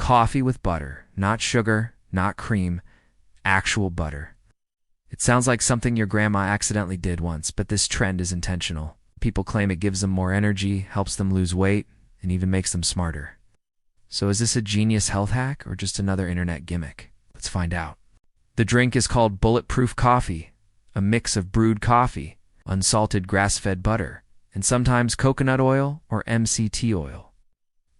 coffee with butter, not sugar, not cream, actual butter. It sounds like something your grandma accidentally did once, but this trend is intentional. People claim it gives them more energy, helps them lose weight, and even makes them smarter. So is this a genius health hack or just another internet gimmick? Let's find out. The drink is called Bulletproof Coffee, a mix of brewed coffee, unsalted grass-fed butter, and sometimes coconut oil or MCT oil.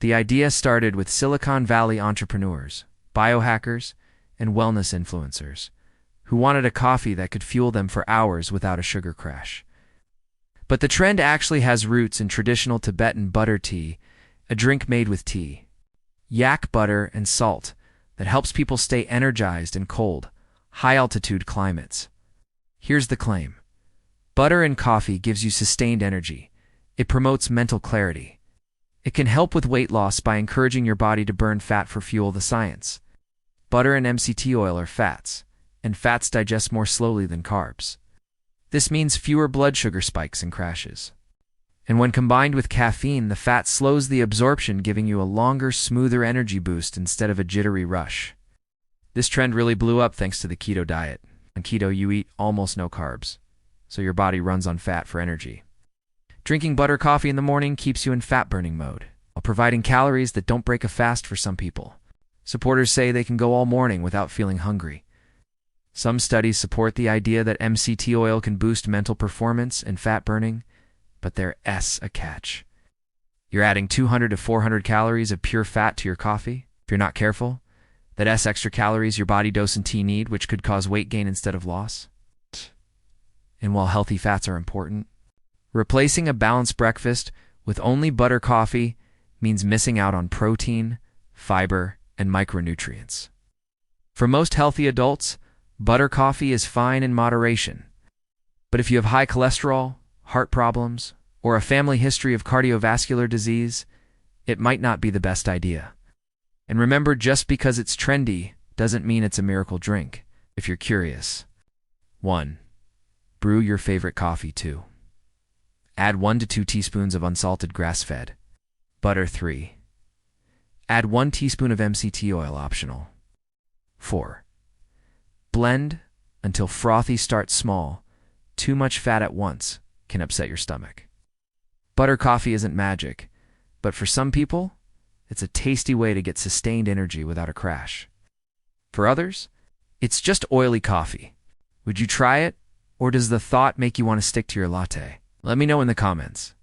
The idea started with Silicon Valley entrepreneurs, biohackers, and wellness influencers who wanted a coffee that could fuel them for hours without a sugar crash. But the trend actually has roots in traditional Tibetan butter tea, a drink made with tea, yak butter, and salt that helps people stay energized in cold, high-altitude climates. Here's the claim. Butter in coffee gives you sustained energy. It promotes mental clarity. It can help with weight loss by encouraging your body to burn fat for fuel. The science. Butter and MCT oil are fats, and fats digest more slowly than carbs. This means fewer blood sugar spikes and crashes. And when combined with caffeine, the fat slows the absorption, giving you a longer, smoother energy boost instead of a jittery rush. This trend really blew up thanks to the keto diet. On keto, you eat almost no carbs, so your body runs on fat for energy. Drinking butter coffee in the morning keeps you in fat-burning mode, while providing calories that don't break a fast for some people. Supporters say they can go all morning without feeling hungry. Some studies support the idea that MCT oil can boost mental performance and fat burning, but there's a catch. You're adding 200 to 400 calories of pure fat to your coffee. If you're not careful, that's extra calories your body doesn't need, which could cause weight gain instead of loss. And while healthy fats are important, replacing a balanced breakfast with only butter coffee means missing out on protein, fiber, and micronutrients. For most healthy adults, butter coffee is fine in moderation. But if you have high cholesterol, heart problems, or a family history of cardiovascular disease, it might not be the best idea. And remember, just because it's trendy doesn't mean it's a miracle drink. If you're curious. 1. Brew your favorite coffee. 2. Add 1 to 2 teaspoons of unsalted grass-fed butter. 3. Add 1 teaspoon of MCT oil, optional. 4. Blend until frothy. Start small. Too much fat at once can upset your stomach. Butter coffee isn't magic, but for some people, it's a tasty way to get sustained energy without a crash. For others, it's just oily coffee. Would you try it, or does the thought make you want to stick to your latte? Let me know in the comments.